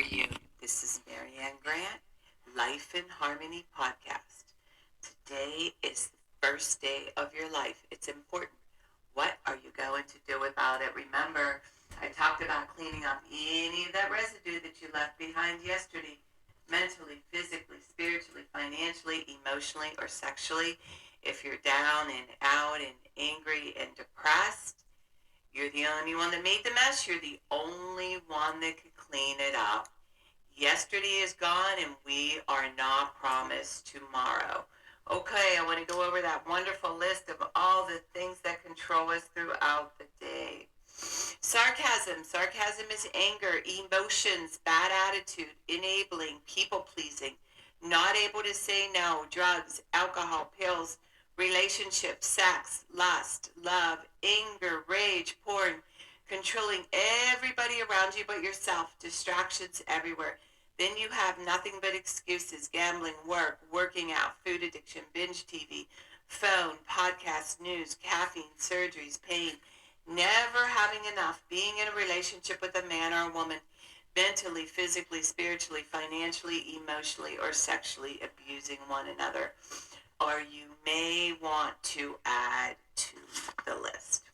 you? This is Marianne Grant, Life in Harmony podcast. Today is the first day of your life. It's important. What are you going to do about it? Remember, I talked about cleaning up any of that residue that you left behind yesterday, mentally, physically, spiritually, financially, emotionally, or sexually. If you're down and out and angry and depressed, you're the only one that made the mess. You're the only one that could clean it up. Yesterday is gone and we are not promised tomorrow. Okay, I want to go over that wonderful list of all the things that control us throughout the day. Sarcasm. Sarcasm is anger, emotions, bad attitude, enabling, people pleasing, not able to say no, drugs, alcohol, pills, relationships, sex, lust, love, anger, rage, porn, controlling everybody around you but yourself, distractions everywhere. Then you have nothing but excuses, gambling, work, working out, food addiction, binge TV, phone, podcasts, news, caffeine, surgeries, pain, never having enough, being in a relationship with a man or a woman, mentally, physically, spiritually, financially, emotionally, or sexually abusing one another. Or you may want to add to the list.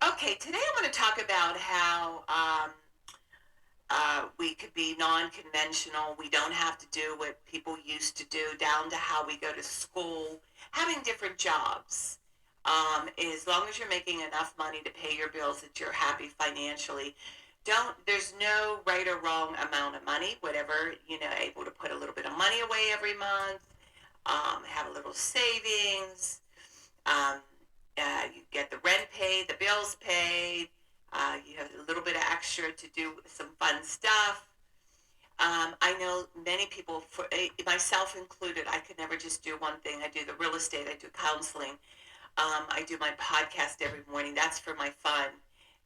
Okay, today I want to talk about how we could be non-conventional. We don't have to do what people used to do, down to how we go to school, having different jobs. As long as you're making enough money to pay your bills that you're happy financially, there's no right or wrong amount of money, whatever, able to put a little bit of money away every month, have a little savings, you get the rent paid, the bills paid, you have a little bit of extra to do some fun stuff. I know many people, myself included, I could never just do one thing. I do the real estate, I do counseling, I do my podcast every morning. That's for my fun.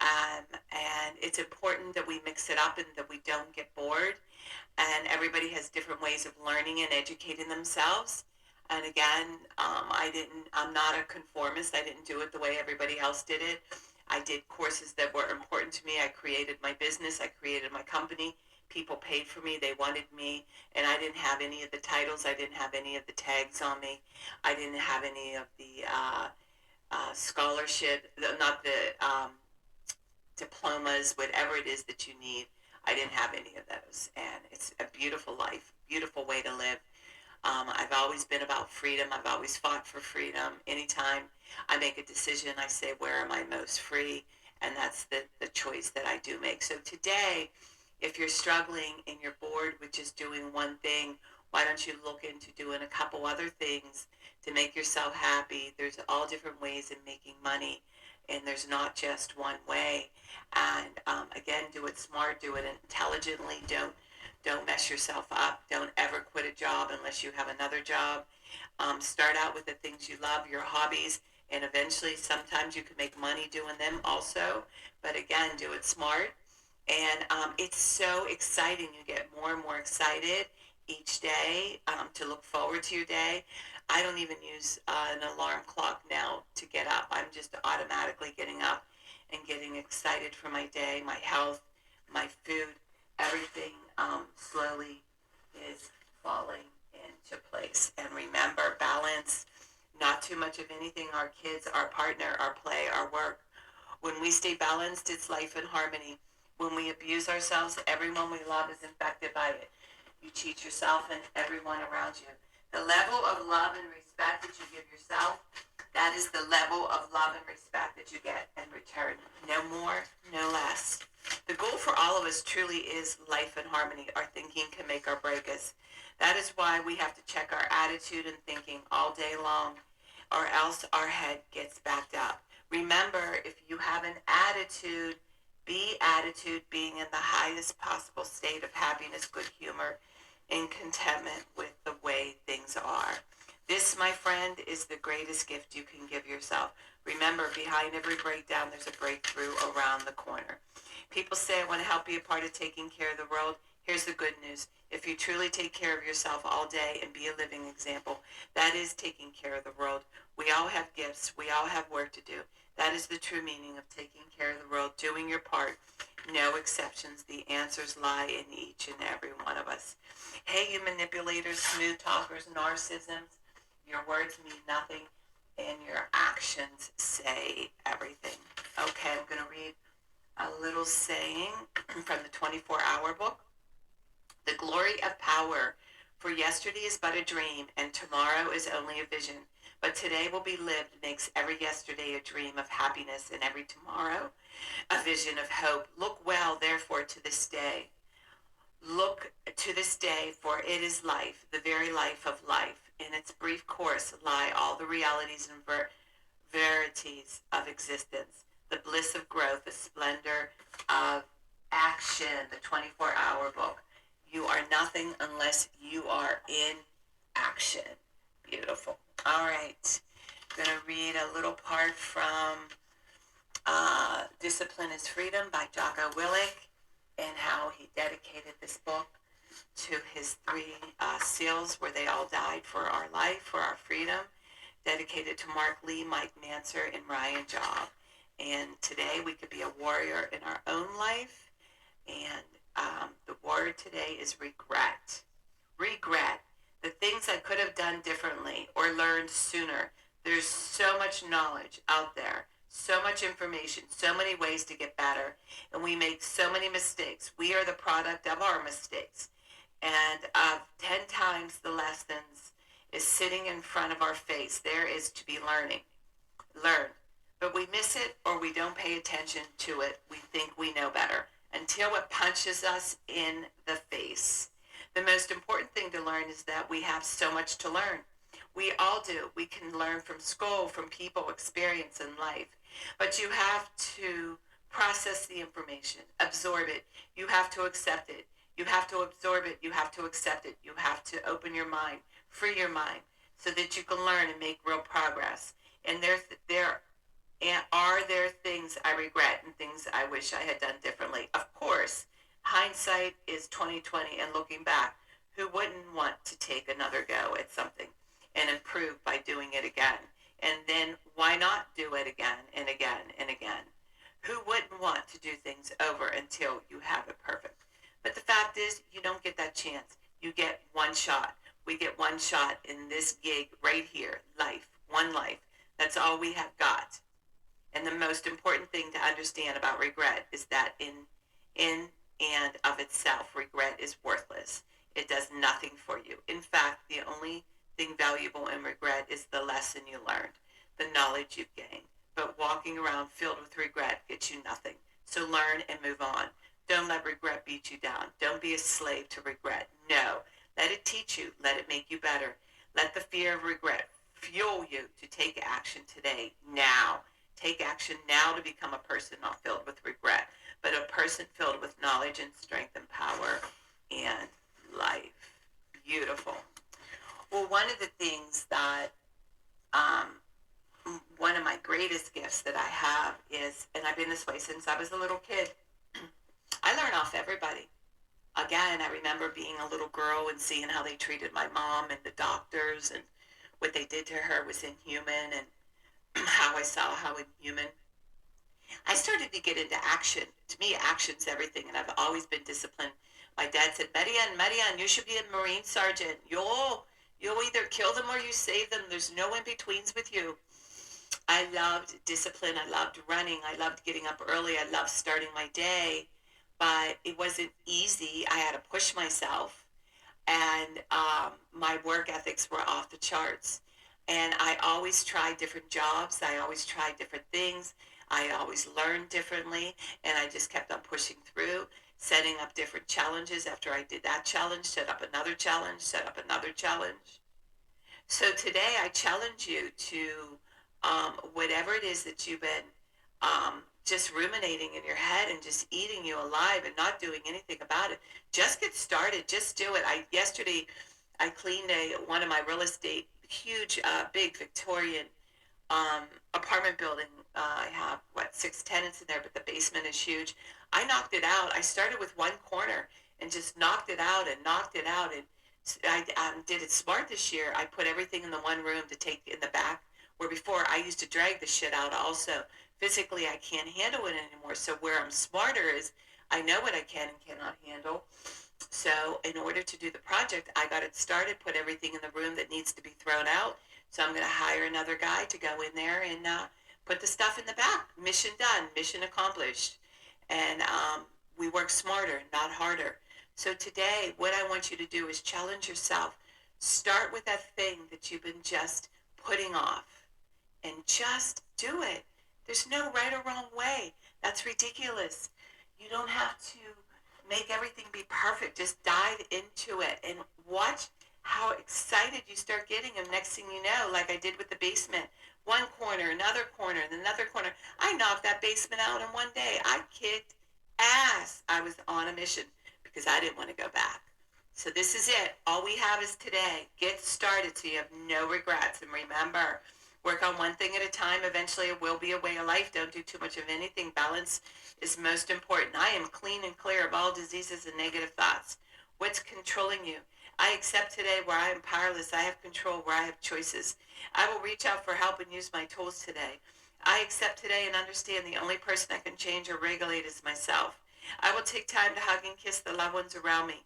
And it's important that we mix it up and that we don't get bored. And everybody has different ways of learning and educating themselves. And again, I'm not a conformist. I didn't do it the way everybody else did it. I did courses that were important to me. I created my business. I created my company. People paid for me. They wanted me. And I didn't have any of the titles. I didn't have any of the tags on me. I didn't have any of the scholarship, not the diplomas, whatever it is that you need. I didn't have any of those. And it's a beautiful life, beautiful way to live. I've always been about freedom. I've always fought for freedom. Anytime I make a decision, I say, where am I most free? And that's the choice that I do make. So today, if you're struggling and you're bored with just doing one thing, why don't you look into doing a couple other things to make yourself happy? There's all different ways of making money, and there's not just one way. And again, do it smart, do it intelligently. Don't mess yourself up. Don't ever quit a job unless you have another job. Start out with the things you love, your hobbies, and eventually sometimes you can make money doing them also. But again, do it smart. And it's so exciting. You get more and more excited each day to look forward to your day. I don't even use an alarm clock now to get up. I'm just automatically getting up and getting excited for my day, my health, my food, everything slowly is falling into place. And remember, balance, not too much of anything, our kids, our partner, our play, our work. When we stay balanced, it's life in harmony. When we abuse ourselves, everyone we love is infected by it. You cheat yourself and everyone around you. The level of love and respect that you give yourself, that is the level of love and respect that you get in return. No more, no less. The goal for all of us truly is life in harmony. Our thinking can make or break us. That is why we have to check our attitude and thinking all day long, or else our head gets backed up. Remember, if you have an attitude, attitude being in the highest possible state of happiness, good humor, and contentment with the way things are. This, my friend, is the greatest gift you can give yourself. Remember, behind every breakdown, there's a breakthrough around the corner. People say, I want to help be a part of taking care of the world. Here's the good news. If you truly take care of yourself all day and be a living example, that is taking care of the world. We all have gifts. We all have work to do. That is the true meaning of taking care of the world, doing your part, No exceptions. The answers lie in each and every one of us. Hey, you manipulators, smooth talkers, narcissisms, your words mean nothing and your actions say everything. Okay, I'm going to read a little saying from the 24-hour book. The glory of power. For yesterday is but a dream, and tomorrow is only a vision. But today will be lived makes every yesterday a dream of happiness, and every tomorrow a vision of hope. Look well, therefore, to this day. Look to this day, for it is life, the very life of life. In its brief course lie all the realities and verities of existence, the bliss of growth, the splendor of action, the 24-hour book. You are nothing unless you are in action. Beautiful. All right. I'm going to read a little part from Discipline is Freedom by Jocko Willink, and how he dedicated this book to his three seals where they all died for our life, for our freedom. Dedicated to Mark Lee, Mike Manser, and Ryan Job. And today we could be a warrior in our own life. And the word today is regret. Regret. The things I could have done differently or learned sooner. There's so much knowledge out there, so much information, so many ways to get better. And we make so many mistakes. We are the product of our mistakes. And 10 times the lessons is sitting in front of our face. There is to be learned. But we miss it or we don't pay attention to it. We think we know better until it punches us in the face. The most important thing to learn is that we have so much to learn. We all do. We can learn from school, from people, experience in life. But you have to process the information, absorb it. You have to accept it. You have to absorb it. You have to accept it. You have to open your mind, free your mind, so that you can learn and make real progress. And are there things I regret and things I wish I had done differently? Of course, hindsight is 20/20, and looking back, who wouldn't want to take another go at something and improve by doing it again? And then why not do it again and again and again? Who wouldn't want to do things over until you have it perfect? But the fact is, you don't get that chance. You get one shot. We get one shot in this gig right here, life, one life. That's all we have got. And the most important thing to understand about regret is that in and of itself, regret is worthless. It does nothing for you. In fact, the only thing valuable in regret is the lesson you learned, the knowledge you've gained. But walking around filled with regret gets you nothing. So learn and move on. Don't let regret beat you down. Don't be a slave to regret. No. Let it teach you. Let it make you better. Let the fear of regret fuel you to take action today, now. Take action now to become a person not filled with regret, but a person filled with knowledge and strength and power and life. Beautiful. Well, one of the things that, one of my greatest gifts that I have is, and I've been this way since I was a little kid, I learn off everybody. Again, I remember being a little girl and seeing how they treated my mom and the doctors, and what they did to her was inhuman, and how I saw how inhuman. I started to get into action. To me, action's everything, and I've always been disciplined. My dad said, Marianne, you should be a Marine sergeant. You'll either kill them or you save them. There's no in-betweens with you. I loved discipline. I loved running. I loved getting up early. I loved starting my day. But it wasn't easy. I had to push myself. And my work ethics were off the charts. And I always tried different jobs. I always tried different things. I always learned differently. And I just kept on pushing through, setting up different challenges. After I did that challenge, set up another challenge, set up another challenge. So today I challenge you to whatever it is that you've been just ruminating in your head and just eating you alive and not doing anything about it. Just get started. Just do it. Yesterday I cleaned one of my real estate, huge, big Victorian apartment building. I have 6 tenants in there, but the basement is huge. I knocked it out. I started with one corner and just knocked it out and knocked it out. And I did it smart this year. I put everything in the one room to take in the back, where before I used to drag the shit out also. Physically, I can't handle it anymore. So where I'm smarter is I know what I can and cannot handle. So in order to do the project, I got it started, put everything in the room that needs to be thrown out. So I'm going to hire another guy to go in there and put the stuff in the back. Mission done, mission accomplished. And we work smarter, not harder. So today, what I want you to do is challenge yourself. Start with that thing that you've been just putting off and just do it. There's no right or wrong way. That's ridiculous. You don't have to make everything be perfect. Just dive into it and watch how excited you start getting. And next thing you know, like I did with the basement, one corner, another corner, and another corner. I knocked that basement out in one day. I kicked ass. I was on a mission because I didn't want to go back. So this is it. All we have is today. Get started so you have no regrets. And remember, work on one thing at a time. Eventually it will be a way of life. Don't do too much of anything. Balance is most important. I am clean and clear of all diseases and negative thoughts. What's controlling you? I accept today where I am powerless. I have control where I have choices. I will reach out for help and use my tools today. I accept today and understand the only person I can change or regulate is myself. I will take time to hug and kiss the loved ones around me.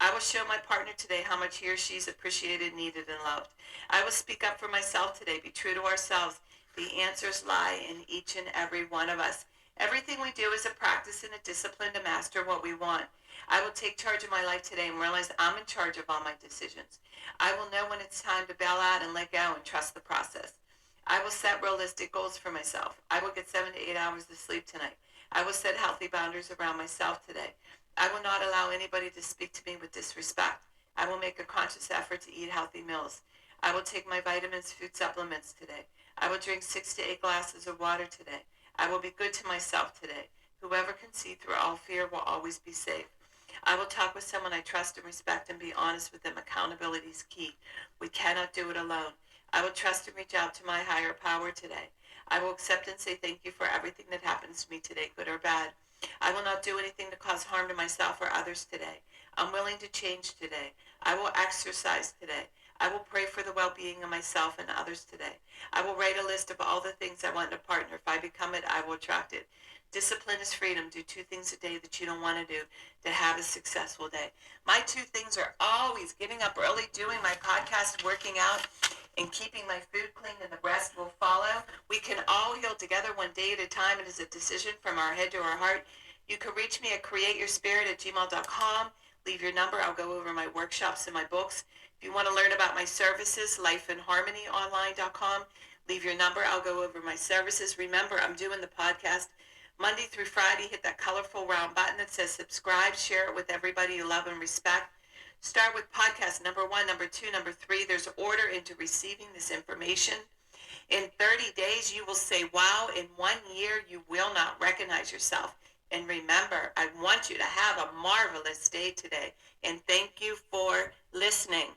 I will show my partner today how much he or she is appreciated, needed, and loved. I will speak up for myself today. Be true to ourselves. The answers lie in each and every one of us. Everything we do is a practice and a discipline to master what we want. I will take charge of my life today and realize I'm in charge of all my decisions. I will know when it's time to bail out and let go and trust the process. I will set realistic goals for myself. I will get 7 to 8 hours of sleep tonight. I will set healthy boundaries around myself today. I will not allow anybody to speak to me with disrespect. I will make a conscious effort to eat healthy meals. I will take my vitamins, food supplements today. I will drink 6 to 8 glasses of water today. I will be good to myself today. Whoever can see through all fear will always be safe. I will talk with someone I trust and respect and be honest with them. Accountability is key. We cannot do it alone. I will trust and reach out to my higher power today. I will accept and say thank you for everything that happens to me today, good or bad. I will not do anything to cause harm to myself or others today. I'm willing to change today. I will exercise today. I will pray for the well-being of myself and others today. I will write a list of all the things I want in a partner. If I become it, I will attract it. Discipline is freedom. Do 2 things a day that you don't want to do to have a successful day. My 2 things are always getting up early, doing my podcast, working out, and keeping my food clean, and the rest will follow. We can all heal together one day at a time. It is a decision from our head to our heart. You can reach me at createyourspirit@gmail.com. Leave your number. I'll go over my workshops and my books. If you want to learn about my services, lifeandharmonyonline.com. Leave your number. I'll go over my services. Remember, I'm doing the podcast Monday through Friday. Hit that colorful round button that says subscribe. Share it with everybody you love and respect. Start with podcast number 1, number 2, number 3. There's order into receiving this information. In 30 days, you will say, wow. In 1 year, you will not recognize yourself. And remember, I want you to have a marvelous day today. And thank you for listening.